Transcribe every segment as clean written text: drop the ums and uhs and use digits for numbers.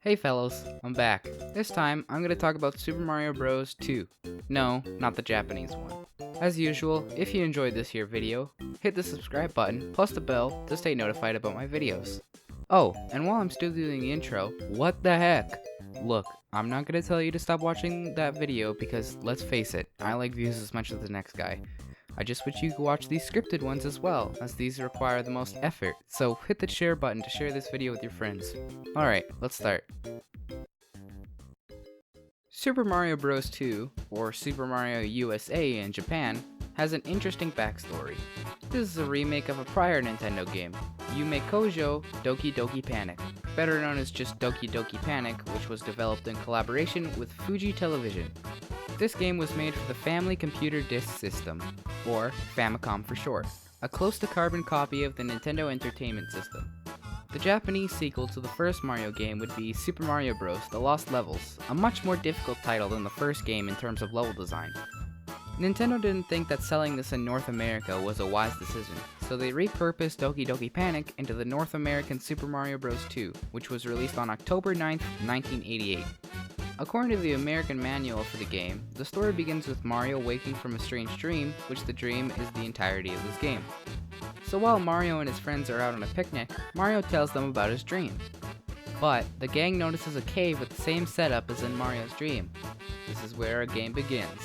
Hey fellows, I'm back. This time, I'm going to talk about Super Mario Bros. 2. No, not the Japanese one. As usual, if you enjoyed this here video, hit the subscribe button plus the bell to stay notified about my videos. Oh, and while I'm still doing the intro, what the heck? Look, I'm not going to tell you to stop watching that video because, let's face it, I like views as much as the next guy. I just wish you could watch these scripted ones as well, as these require the most effort, so hit the share button to share this video with your friends. Alright, let's start. Super Mario Bros. 2, or Super Mario USA in Japan, has an interesting backstory. This is a remake of a prior Nintendo game, Yume Kojo Doki Doki Panic, better known as just Doki Doki Panic, which was developed in collaboration with Fuji Television. This game was made for the Family Computer Disk System, or Famicom for short, a close-to-carbon copy of the Nintendo Entertainment System. The Japanese sequel to the first Mario game would be Super Mario Bros. The Lost Levels, a much more difficult title than the first game in terms of level design. Nintendo didn't think that selling this in North America was a wise decision, so they repurposed Doki Doki Panic into the North American Super Mario Bros. 2, which was released on October 9th, 1988. According to the American manual for the game, the story begins with Mario waking from a strange dream, which the dream is the entirety of this game. So while Mario and his friends are out on a picnic, Mario tells them about his dream. But the gang notices a cave with the same setup as in Mario's dream. This is where our game begins.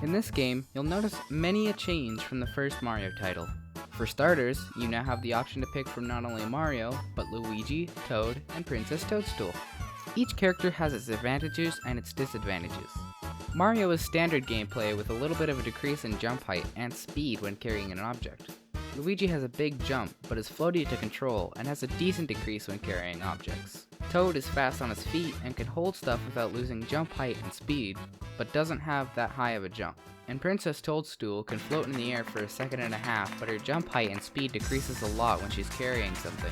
In this game, you'll notice many a change from the first Mario title. For starters, you now have the option to pick from not only Mario, but Luigi, Toad, and Princess Toadstool. Each character has its advantages and its disadvantages. Mario is standard gameplay with a little bit of a decrease in jump height and speed when carrying an object. Luigi has a big jump, but is floaty to control and has a decent decrease when carrying objects. Toad is fast on his feet and can hold stuff without losing jump height and speed, but doesn't have that high of a jump. And Princess Toadstool can float in the air for a second and a half, but her jump height and speed decreases a lot when she's carrying something.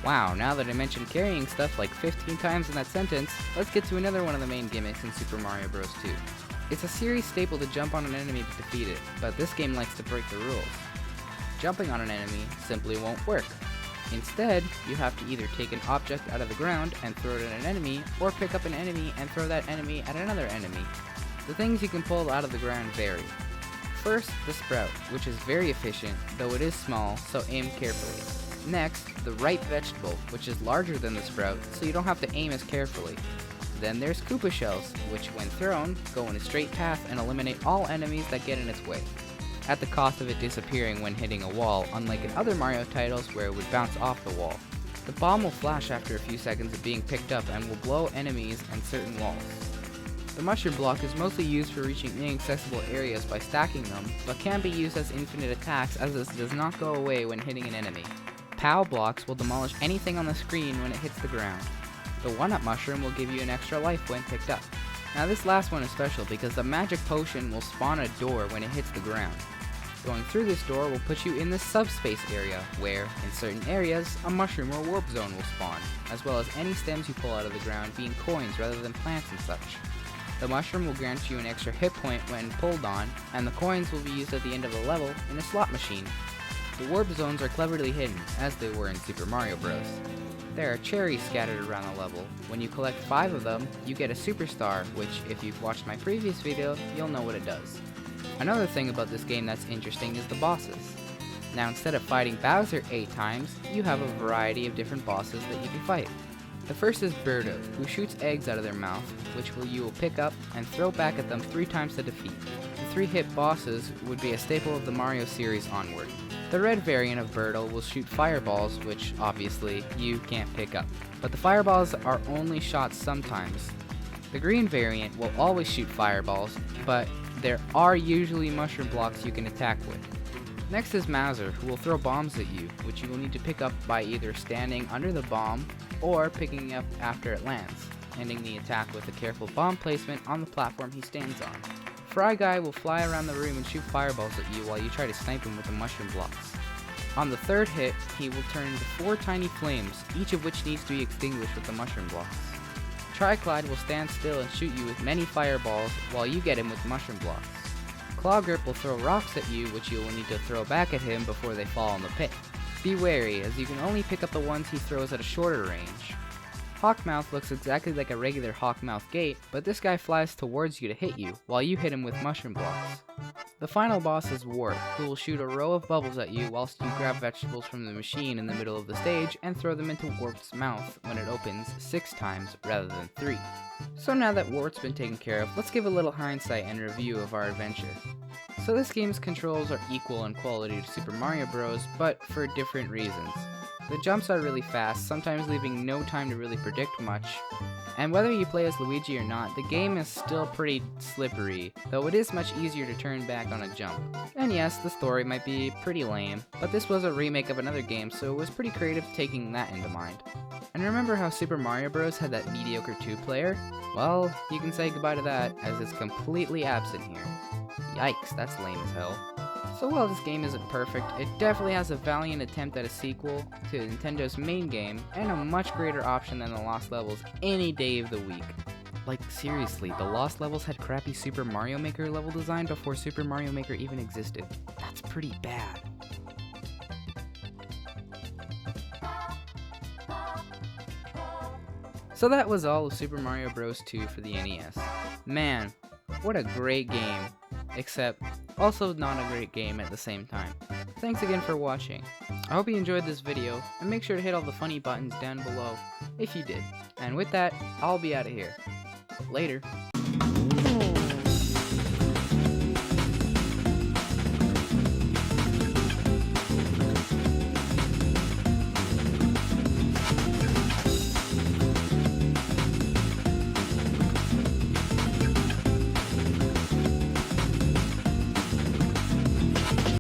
Wow, now that I mentioned carrying stuff like 15 times in that sentence, let's get to another one of the main gimmicks in Super Mario Bros. 2. It's a series staple to jump on an enemy to defeat it, but this game likes to break the rules. Jumping on an enemy simply won't work. Instead, you have to either take an object out of the ground and throw it at an enemy, or pick up an enemy and throw that enemy at another enemy. The things you can pull out of the ground vary. First, the sprout, which is very efficient, though it is small, so aim carefully. Next, the ripe vegetable, which is larger than the sprout, so you don't have to aim as carefully. Then there's Koopa shells, which when thrown, go in a straight path and eliminate all enemies that get in its way, at the cost of it disappearing when hitting a wall, unlike in other Mario titles where it would bounce off the wall. The bomb will flash after a few seconds of being picked up and will blow enemies and certain walls. The mushroom block is mostly used for reaching inaccessible areas by stacking them, but can be used as infinite attacks as this does not go away when hitting an enemy. POW blocks will demolish anything on the screen when it hits the ground. The 1-up mushroom will give you an extra life when picked up. Now this last one is special because the magic potion will spawn a door when it hits the ground. Going through this door will put you in the subspace area, where, in certain areas, a mushroom or warp zone will spawn, as well as any stems you pull out of the ground being coins rather than plants and such. The mushroom will grant you an extra hit point when pulled on, and the coins will be used at the end of the level in a slot machine. The warp zones are cleverly hidden, as they were in Super Mario Bros. There are cherries scattered around the level. When you collect 5 of them, you get a superstar, which, if you've watched my previous video, you'll know what it does. Another thing about this game that's interesting is the bosses. Now instead of fighting Bowser 8 times, you have a variety of different bosses that you can fight. The first is Birdo, who shoots eggs out of their mouth, which you will pick up and throw back at them 3 times to defeat. The 3-hit bosses would be a staple of the Mario series onward. The red variant of Birdo will shoot fireballs, which, obviously, you can't pick up. But the fireballs are only shot sometimes. The green variant will always shoot fireballs, but there are usually mushroom blocks you can attack with. Next is Mauser, who will throw bombs at you, which you will need to pick up by either standing under the bomb or picking up after it lands, ending the attack with a careful bomb placement on the platform he stands on. Fry Guy will fly around the room and shoot fireballs at you while you try to snipe him with the mushroom blocks. On the 3rd hit, he will turn into 4 tiny flames, each of which needs to be extinguished with the mushroom blocks. Tri-Clyde will stand still and shoot you with many fireballs while you get him with mushroom blocks. Claw Grip will throw rocks at you, which you will need to throw back at him before they fall in the pit. Be wary, as you can only pick up the ones he throws at a shorter range. Hawkmouth looks exactly like a regular Hawkmouth gate, but this guy flies towards you to hit you, while you hit him with mushroom blocks. The final boss is Wart, who will shoot a row of bubbles at you whilst you grab vegetables from the machine in the middle of the stage and throw them into Wart's mouth when it opens 6 times rather than 3. So now that Wart's been taken care of, let's give a little hindsight and review of our adventure. So this game's controls are equal in quality to Super Mario Bros., but for different reasons. The jumps are really fast, sometimes leaving no time to really predict much. And whether you play as Luigi or not, the game is still pretty slippery, though it is much easier to turn back on a jump. And yes, the story might be pretty lame, but this was a remake of another game, so it was pretty creative taking that into mind. And remember how Super Mario Bros. Had that mediocre 2-player? Well, you can say goodbye to that, as it's completely absent here. Yikes, that's lame as hell. So while this game isn't perfect, it definitely has a valiant attempt at a sequel to Nintendo's main game, and a much greater option than the Lost Levels any day of the week. Like seriously, the Lost Levels had crappy Super Mario Maker level design before Super Mario Maker even existed. That's pretty bad. So that was all of Super Mario Bros. 2 for the NES. Man, what a great game. Except, also not a great game at the same time. Thanks again for watching. I hope you enjoyed this video, and make sure to hit all the funny buttons down below if you did. And with that, I'll be out of here. Later.